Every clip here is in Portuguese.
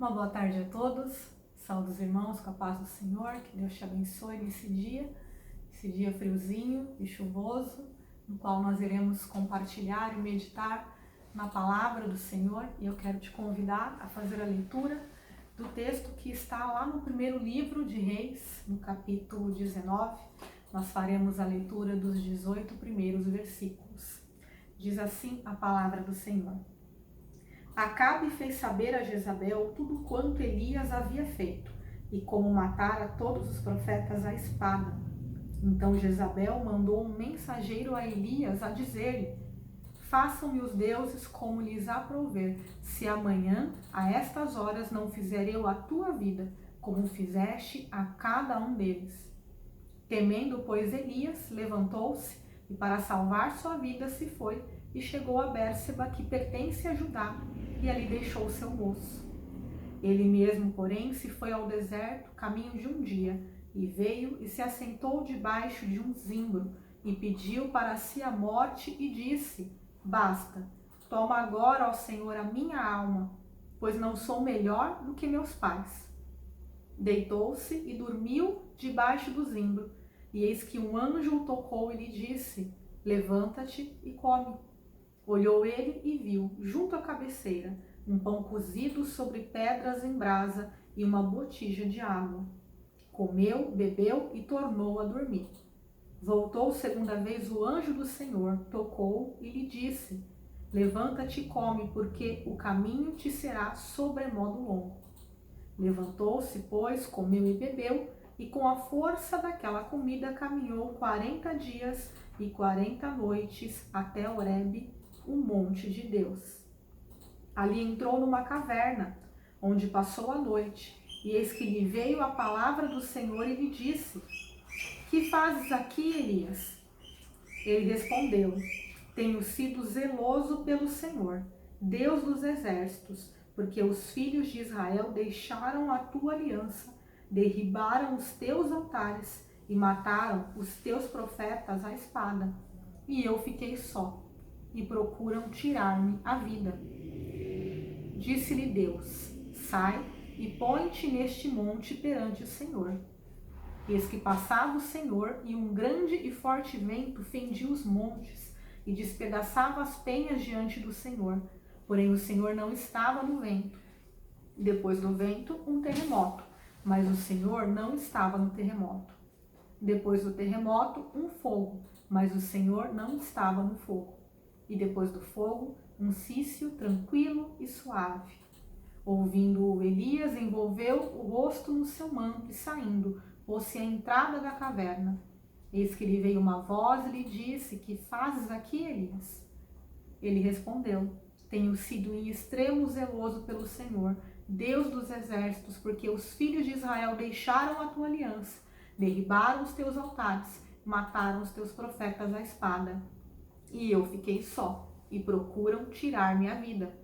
Uma boa tarde a todos, saúde os irmãos com a paz do Senhor, que Deus te abençoe nesse dia friozinho e chuvoso, no qual nós iremos compartilhar e meditar na palavra do Senhor. E eu quero te convidar a fazer a leitura do texto que está lá no primeiro livro de Reis, no capítulo 19. Nós faremos a leitura dos 18 primeiros versículos. Diz assim a palavra do Senhor. Acabe fez saber a Jezabel tudo quanto Elias havia feito, e como matara todos os profetas à espada. Então Jezabel mandou um mensageiro a Elias a dizer-lhe: façam-me os deuses como lhes aprouver, se amanhã, a estas horas, não fizer eu a tua vida, como fizeste a cada um deles. Temendo, pois, Elias, levantou-se e para salvar sua vida se foi e chegou a Bérseba, que pertence a Judá, e ali deixou seu moço. Ele mesmo, porém, se foi ao deserto, caminho de um dia, e veio e se assentou debaixo de um zimbro, e pediu para si a morte, e disse: basta, toma agora, ó Senhor, a minha alma, pois não sou melhor do que meus pais. Deitou-se e dormiu debaixo do zimbro, e eis que um anjo o tocou e lhe disse: levanta-te e come. Olhou ele e viu, junto à cabeceira, um pão cozido sobre pedras em brasa e uma botija de água. Comeu, bebeu e tornou a dormir. Voltou segunda vez o anjo do Senhor, tocou e lhe disse: levanta-te e come, porque o caminho te será sobremodo longo. Levantou-se, pois, comeu e bebeu, e com a força daquela comida caminhou 40 dias e 40 noites até Horebe, o monte de Deus. Ali entrou numa caverna, onde passou a noite, e eis que lhe veio a palavra do Senhor e lhe disse: que fazes aqui, Elias? Ele respondeu: tenho sido zeloso pelo Senhor, Deus dos exércitos, porque os filhos de Israel deixaram a tua aliança, derribaram os teus altares e mataram os teus profetas à espada. E eu fiquei só, e procuram tirar-me a vida. Disse-lhe Deus: sai e põe-te neste monte perante o Senhor. Eis que passava o Senhor, e um grande e forte vento fendia os montes e despedaçava as penhas diante do Senhor. Porém o Senhor não estava no vento. Depois do vento, um terremoto, mas o Senhor não estava no terremoto. Depois do terremoto, um fogo, mas o Senhor não estava no fogo. E depois do fogo, um cício tranquilo e suave. Ouvindo-o, Elias envolveu o rosto no seu manto e, saindo, pôs-se à entrada da caverna. Eis que lhe veio uma voz e lhe disse: que fazes aqui, Elias? Ele respondeu: tenho sido em extremo zeloso pelo Senhor, Deus dos exércitos, porque os filhos de Israel deixaram a tua aliança, derribaram os teus altares, mataram os teus profetas à espada. E eu fiquei só, e procuram tirar-me a vida.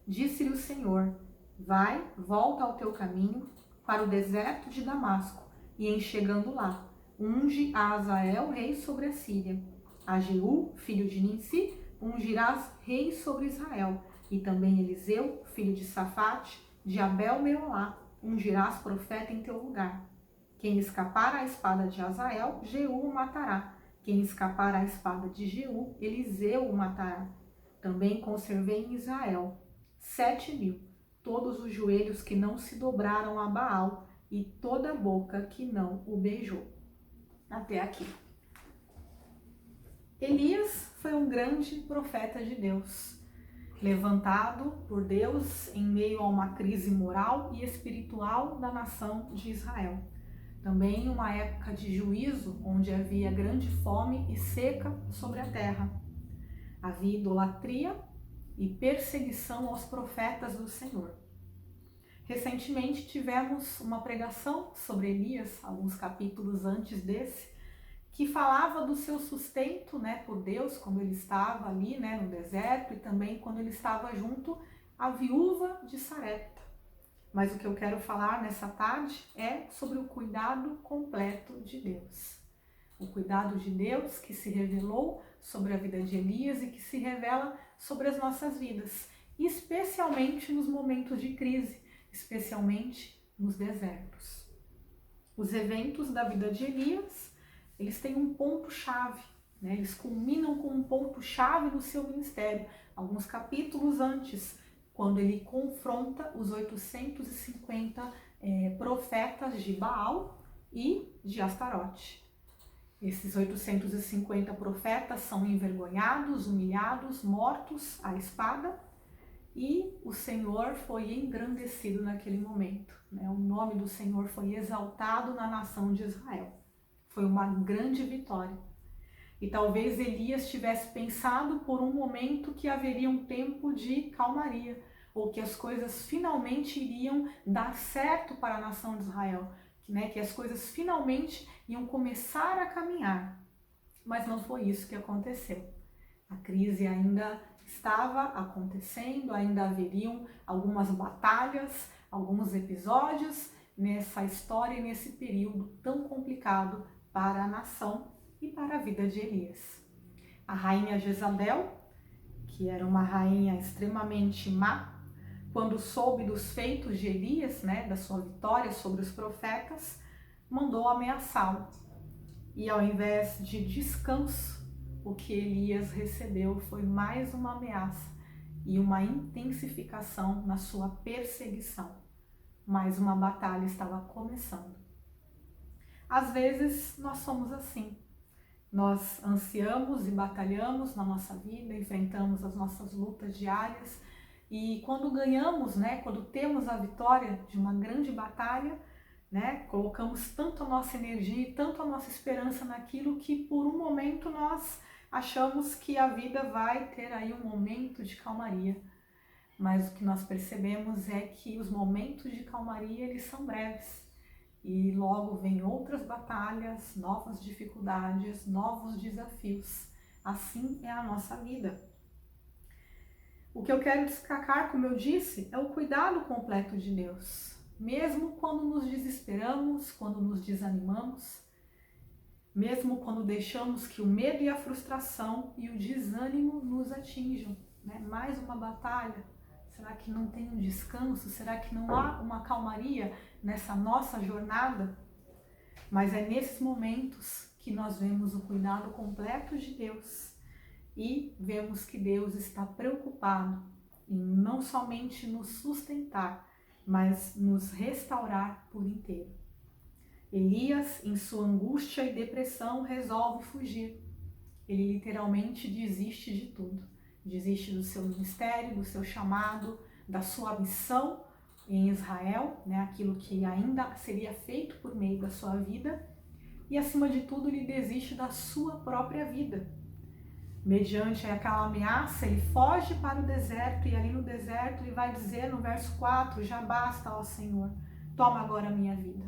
Disse-lhe o Senhor: vai, volta ao teu caminho, para o deserto de Damasco, e em chegando lá, unge a Azael rei sobre a Síria. A Jeú, filho de Ninsi, ungirás rei sobre Israel, e também Eliseu, filho de Safate, de Abel-Meolá, ungirás profeta em teu lugar. Quem escapar à espada de Azael, Jeú o matará. Quem escapar à espada de Jeú, Eliseu o matará. Também conservei em Israel 7.000, todos os joelhos que não se dobraram a Baal, e toda a boca que não o beijou. Até aqui. Elias foi um grande profeta de Deus, levantado por Deus em meio a uma crise moral e espiritual da nação de Israel. Também uma época de juízo, onde havia grande fome e seca sobre a terra. Havia idolatria e perseguição aos profetas do Senhor. Recentemente tivemos uma pregação sobre Elias, alguns capítulos antes desse, que falava do seu sustento, por Deus, quando ele estava ali, no deserto, e também quando ele estava junto à viúva de Sarepta. Mas o que eu quero falar nessa tarde é sobre o cuidado completo de Deus. O cuidado de Deus que se revelou sobre a vida de Elias e que se revela sobre as nossas vidas, especialmente nos momentos de crise, especialmente nos desertos. Os eventos da vida de Elias, eles têm um ponto-chave, né? Eles culminam com um ponto-chave no seu ministério, alguns capítulos antes, quando ele confronta os 850 profetas de Baal e de Astarote. Esses 850 profetas são envergonhados, humilhados, mortos à espada, e o Senhor foi engrandecido naquele momento, né? O nome do Senhor foi exaltado na nação de Israel. Foi uma grande vitória. E talvez Elias tivesse pensado por um momento que haveria um tempo de calmaria, ou que as coisas finalmente iriam dar certo para a nação de Israel, né? Que as coisas finalmente iam começar a caminhar. Mas não foi isso que aconteceu. A crise ainda estava acontecendo, ainda haveriam algumas batalhas, alguns episódios nessa história e nesse período tão complicado para a nação e para a vida de Elias. A rainha Jezabel, que era uma rainha extremamente má, quando soube dos feitos de Elias, né, da sua vitória sobre os profetas, mandou ameaçá-lo. E ao invés de descanso, o que Elias recebeu foi mais uma ameaça e uma intensificação na sua perseguição. Mais uma batalha estava começando. Às vezes nós somos assim. Nós ansiamos e batalhamos na nossa vida, enfrentamos as nossas lutas diárias e quando ganhamos, né, quando temos a vitória de uma grande batalha, né, colocamos tanto a nossa energia e tanto a nossa esperança naquilo que por um momento nós achamos que a vida vai ter aí um momento de calmaria. Mas o que nós percebemos é que os momentos de calmaria, eles são breves. E logo vem outras batalhas, novas dificuldades, novos desafios. Assim é a nossa vida. O que eu quero destacar, como eu disse, é o cuidado completo de Deus. Mesmo quando nos desesperamos, quando nos desanimamos, mesmo quando deixamos que o medo e a frustração e o desânimo nos atinjam, né? Mais uma batalha. Será que não tem um descanso? Será que não há uma calmaria nessa nossa jornada? Mas é nesses momentos que nós vemos o cuidado completo de Deus e vemos que Deus está preocupado em não somente nos sustentar, mas nos restaurar por inteiro. Elias, em sua angústia e depressão, resolve fugir. Ele literalmente desiste de tudo. Desiste do seu ministério, do seu chamado, da sua missão em Israel, né, aquilo que ainda seria feito por meio da sua vida, e acima de tudo ele desiste da sua própria vida. Mediante aquela ameaça, ele foge para o deserto, e ali no deserto ele vai dizer no verso 4, já basta, ó Senhor, toma agora a minha vida.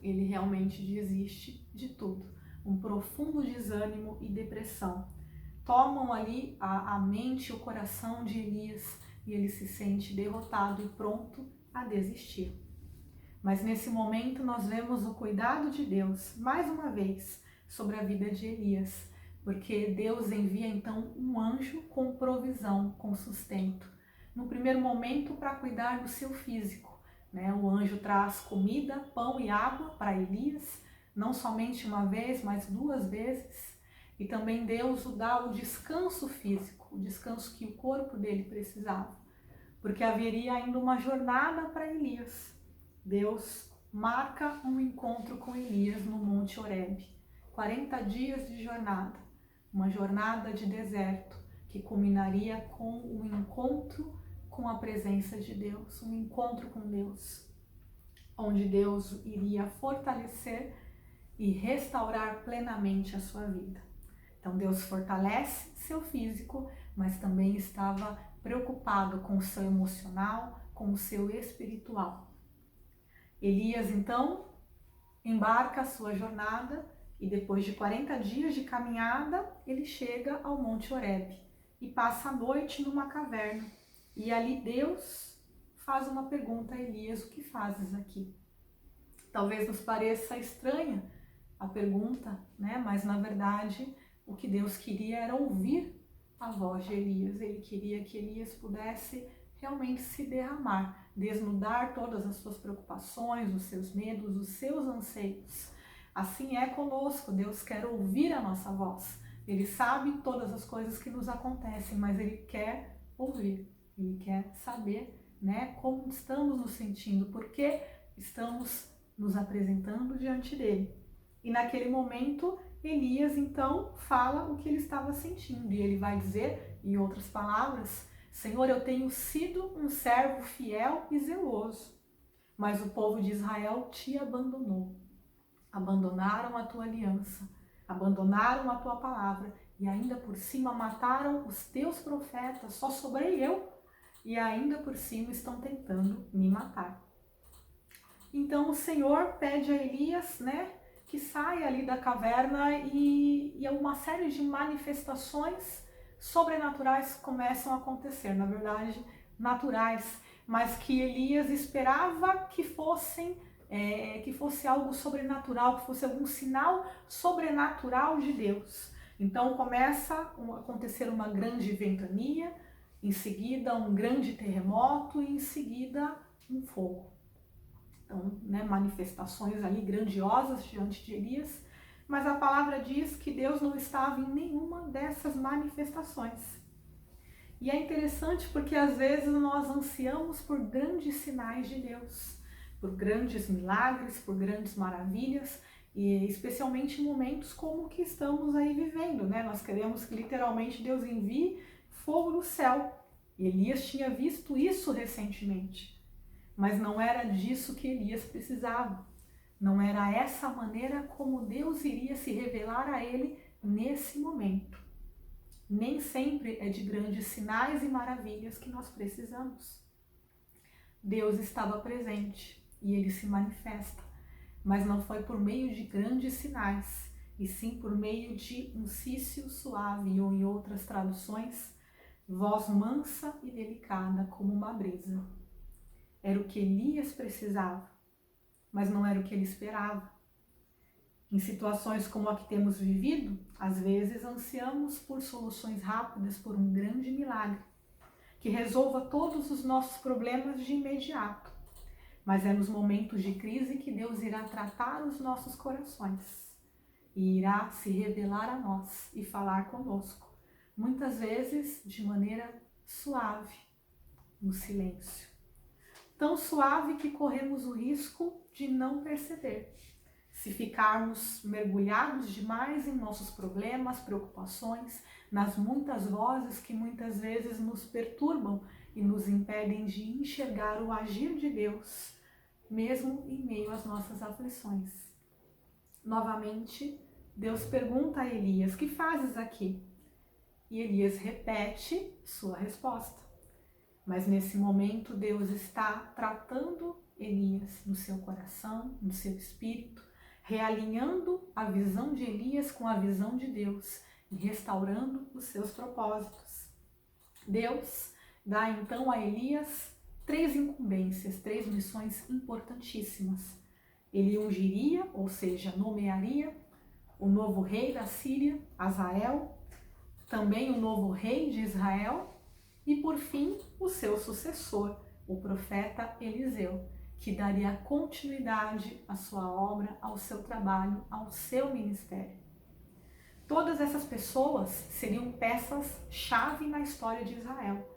Ele realmente desiste de tudo. Um profundo desânimo e depressão tomam ali a mente e o coração de Elias, e ele se sente derrotado e pronto a desistir. Mas nesse momento nós vemos o cuidado de Deus, mais uma vez, sobre a vida de Elias, porque Deus envia então um anjo com provisão, com sustento. No primeiro momento, para cuidar do seu físico, né? O anjo traz comida, pão e água para Elias, não somente uma vez, mas 2 vezes. E também Deus o dá o descanso físico, o descanso que o corpo dele precisava, porque haveria ainda uma jornada para Elias. Deus marca um encontro com Elias no Monte Horebe, 40 dias de jornada, uma jornada de deserto que culminaria com um encontro com a presença de Deus, um encontro com Deus, onde Deus iria fortalecer e restaurar plenamente a sua vida. Então Deus fortalece seu físico, mas também estava preocupado com o seu emocional, com o seu espiritual. Elias então embarca a sua jornada e depois de 40 dias de caminhada, ele chega ao Monte Horebe e passa a noite numa caverna. E ali Deus faz uma pergunta a Elias: o que fazes aqui? Talvez nos pareça estranha a pergunta, né? Mas na verdade o que Deus queria era ouvir a voz de Elias. Ele queria que Elias pudesse realmente se derramar desnudar todas as suas preocupações, os seus medos, os seus anseios. Assim é conosco, Deus quer ouvir a nossa voz. Ele sabe todas as coisas que nos acontecem, mas Ele quer ouvir, Ele quer saber, né, como estamos nos sentindo, porque estamos nos apresentando diante dele. E naquele momento, Elias então fala o que ele estava sentindo, e ele vai dizer, em outras palavras, Senhor, eu tenho sido um servo fiel e zeloso, mas o povo de Israel te abandonou. Abandonaram a tua aliança, abandonaram a tua palavra, e ainda por cima mataram os teus profetas, só sobrei eu, e ainda por cima estão tentando me matar. Então o Senhor pede a Elias, né, que saia ali da caverna e uma série de manifestações sobrenaturais começam a acontecer, na verdade, naturais, mas que Elias esperava que fosse algo sobrenatural, que fosse algum sinal sobrenatural de Deus. Então começa a acontecer uma grande ventania, em seguida um grande terremoto e em seguida um fogo. Então, né, manifestações ali grandiosas diante de Elias, mas a palavra diz que Deus não estava em nenhuma dessas manifestações. E é interessante porque às vezes nós ansiamos por grandes sinais de Deus, por grandes milagres, por grandes maravilhas, e especialmente em momentos como o que estamos aí vivendo, né? Nós queremos que literalmente Deus envie fogo do céu. E Elias tinha visto isso recentemente. Mas não era disso que Elias precisava. Não era essa maneira como Deus iria se revelar a ele nesse momento. Nem sempre é de grandes sinais e maravilhas que nós precisamos. Deus estava presente e ele se manifesta, mas não foi por meio de grandes sinais, e sim por meio de um cício suave, ou em outras traduções, voz mansa e delicada como uma brisa. Era o que Elias precisava, mas não era o que ele esperava. Em situações como a que temos vivido, às vezes ansiamos por soluções rápidas, por um grande milagre, que resolva todos os nossos problemas de imediato. Mas é nos momentos de crise que Deus irá tratar os nossos corações e irá se revelar a nós e falar conosco, muitas vezes de maneira suave, no silêncio. Tão suave que corremos o risco de não perceber, se ficarmos mergulhados demais em nossos problemas, preocupações, nas muitas vozes que muitas vezes nos perturbam e nos impedem de enxergar o agir de Deus, mesmo em meio às nossas aflições. Novamente, Deus pergunta a Elias, que fazes aqui? E Elias repete sua resposta. Mas nesse momento Deus está tratando Elias no seu coração, no seu espírito, realinhando a visão de Elias com a visão de Deus e restaurando os seus propósitos. Deus dá então a Elias 3 incumbências, 3 missões importantíssimas. Ele ungiria, ou seja, nomearia o novo rei da Síria, Hazael, também o novo rei de Israel e, por fim, o seu sucessor, o profeta Eliseu, que daria continuidade à sua obra, ao seu trabalho, ao seu ministério. Todas essas pessoas seriam peças-chave na história de Israel.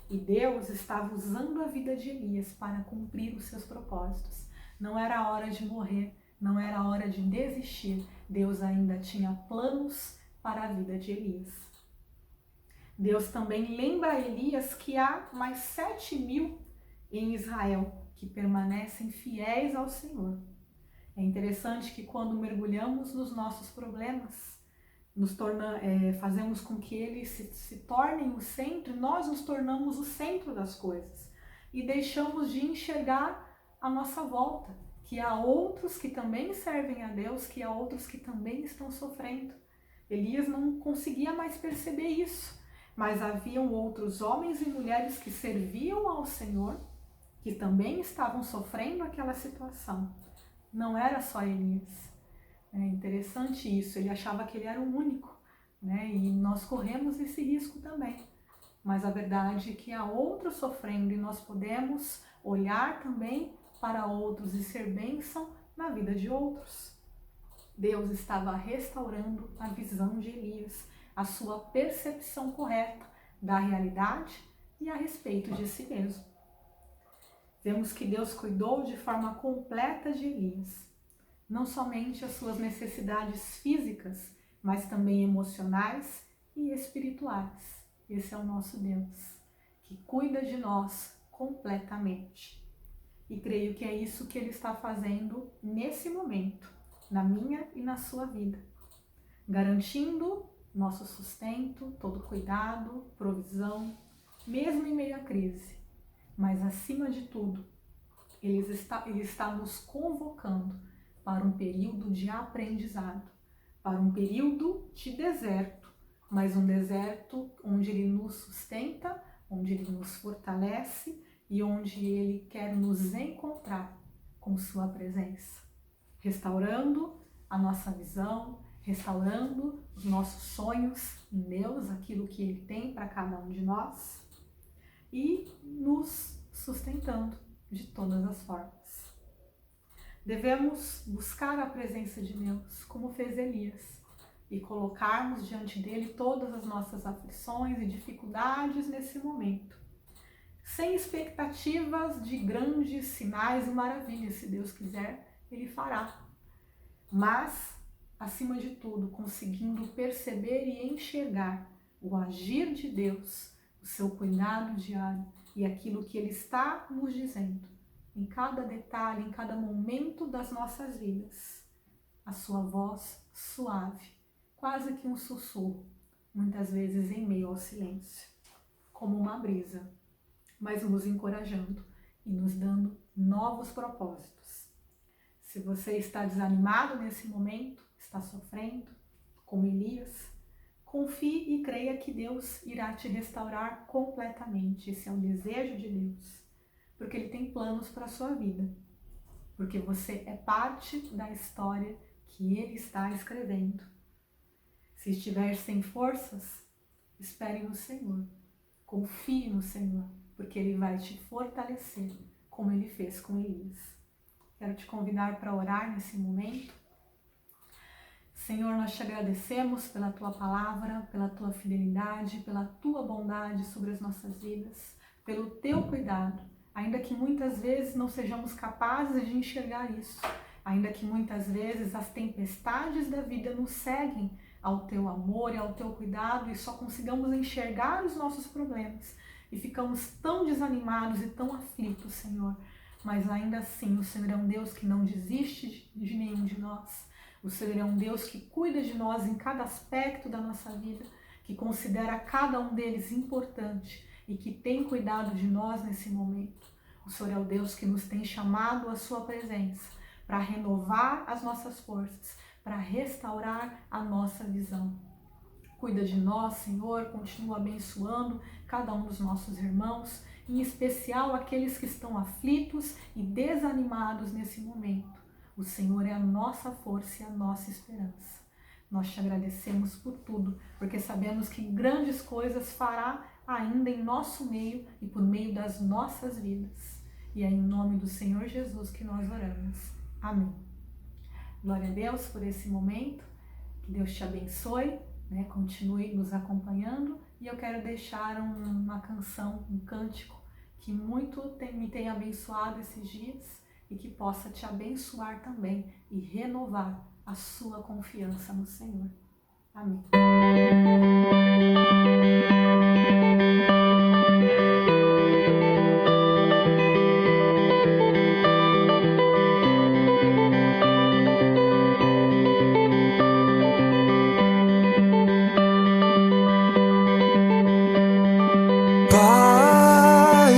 E Deus estava usando a vida de Elias para cumprir os seus propósitos. Não era hora de morrer, não era hora de desistir. Deus ainda tinha planos para a vida de Elias. Deus também lembra a Elias que há mais 7.000 em Israel que permanecem fiéis ao Senhor. É interessante que quando mergulhamos nos nossos problemas, fazemos com que eles se tornem o centro, nós nos tornamos o centro das coisas e deixamos de enxergar a nossa volta, que há outros que também servem a Deus, que há outros que também estão sofrendo. Elias não conseguia mais perceber isso, mas haviam outros homens e mulheres que serviam ao Senhor, que também estavam sofrendo aquela situação. Não era só Elias. É interessante isso, ele achava que ele era o único, né? E nós corremos esse risco também. mas a verdade é que há outros sofrendo e nós podemos olhar também para outros e ser bênção na vida de outros. Deus estava restaurando a visão de Elias, a sua percepção correta da realidade e a respeito de si mesmo. Vemos que Deus cuidou de forma completa de Elias, não somente as suas necessidades físicas, mas também emocionais e espirituais. Esse é o nosso Deus, que cuida de nós completamente. E creio que é isso que Ele está fazendo nesse momento, na minha e na sua vida, garantindo nosso sustento, todo cuidado, provisão, mesmo em meio à crise. Mas acima de tudo, Ele está nos convocando para um período de aprendizado, para um período de deserto, mas um deserto onde Ele nos sustenta, onde Ele nos fortalece e onde Ele quer nos encontrar com sua presença, restaurando a nossa visão, restaurando os nossos sonhos em Deus, aquilo que Ele tem para cada um de nós e nos sustentando de todas as formas. Devemos buscar a presença de Deus, como fez Elias, e colocarmos diante dele todas as nossas aflições e dificuldades nesse momento, sem expectativas de grandes sinais e maravilhas. Se Deus quiser, Ele fará. Mas, acima de tudo, conseguindo perceber e enxergar o agir de Deus, o seu cuidado diário e aquilo que Ele está nos dizendo em cada detalhe, em cada momento das nossas vidas. A sua voz suave, quase que um sussurro, muitas vezes em meio ao silêncio, como uma brisa, mas nos encorajando e nos dando novos propósitos. Se você está desanimado nesse momento, está sofrendo, como Elias, confie e creia que Deus irá te restaurar completamente. Esse é o desejo de Deus, porque Ele tem planos para a sua vida, porque você é parte da história que Ele está escrevendo. Se estiver sem forças, espere no Senhor, confie no Senhor, porque Ele vai te fortalecer, como Ele fez com Elias. Quero te convidar para orar nesse momento. Senhor, nós te agradecemos pela Tua palavra, pela Tua fidelidade, pela Tua bondade sobre as nossas vidas, pelo Teu cuidado, ainda que muitas vezes não sejamos capazes de enxergar isso, ainda que muitas vezes as tempestades da vida nos seguem ao Teu amor e ao Teu cuidado e só consigamos enxergar os nossos problemas e ficamos tão desanimados e tão aflitos, Senhor. Mas ainda assim, o Senhor é um Deus que não desiste de nenhum de nós. O Senhor é um Deus que cuida de nós em cada aspecto da nossa vida, que considera cada um deles importante e que tem cuidado de nós nesse momento. O Senhor é o Deus que nos tem chamado à sua presença para renovar as nossas forças, para restaurar a nossa visão. Cuida de nós, Senhor, continua abençoando cada um dos nossos irmãos, em especial aqueles que estão aflitos e desanimados nesse momento. O Senhor é a nossa força e a nossa esperança. Nós te agradecemos por tudo, porque sabemos que grandes coisas fará ainda em nosso meio e por meio das nossas vidas. E é em nome do Senhor Jesus que nós oramos. Amém. Glória a Deus por esse momento. Que Deus te abençoe, continue nos acompanhando. E eu quero deixar uma canção, um cântico que muito me tem abençoado esses dias e que possa te abençoar também e renovar a sua confiança no Senhor. Amém. Pai,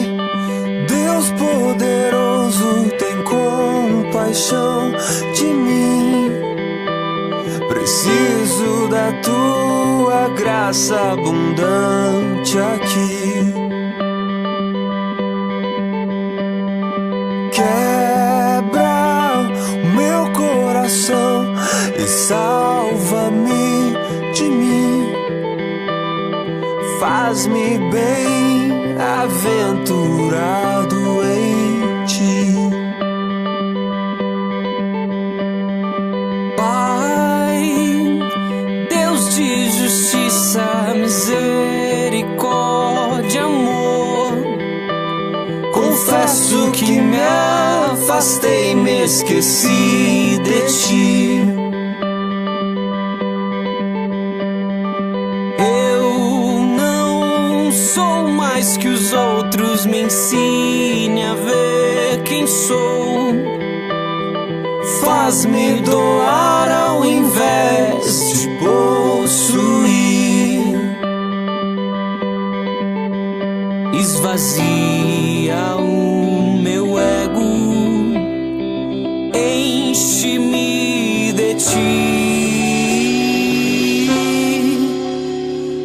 Deus poderoso, tem compaixão de mim. Preciso da tua graça abundante aqui. Quebra o meu coração e salva-me de mim. faz-me bem aventurado em ti. Pai, Deus de justiça, misericórdia, amor, confesso que me afastei, me esqueci de ti. Que os outros me ensinem a ver quem sou. Faz-me doar ao invés de possuir. Esvazia o meu ego, enche-me de ti.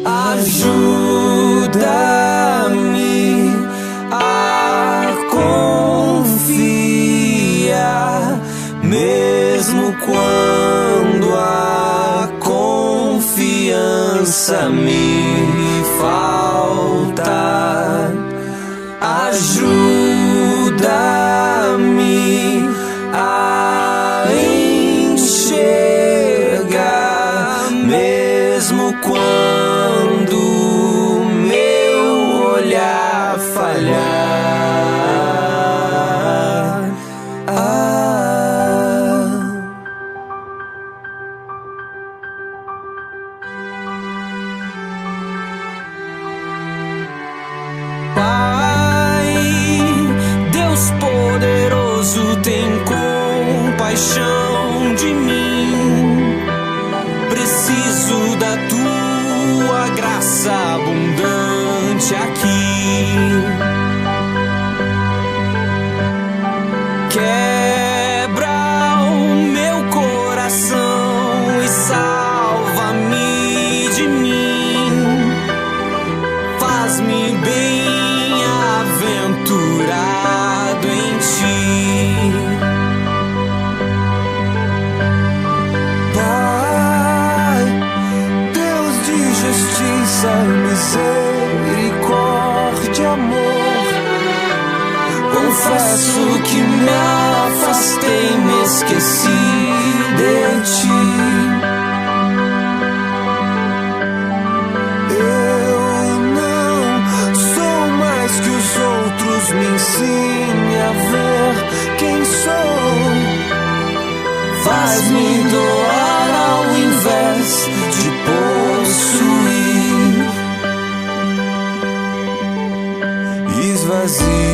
Ajuda mesmo quando a confiança me falta. Ajuda-me a enxergar, mesmo quando meu olhar falhar. Pai, Deus poderoso, tem compaixão de mim. Preciso da tua graça abundante aqui. Quebra o meu coração e salva-me de mim. Faz-me bem aventurado em ti. Pai, Deus de justiça, misericórdia, amor, confesso que me afastei, me esqueci de ti. Me ensine a ver quem sou. Faz-me doar ao invés de possuir. Esvazia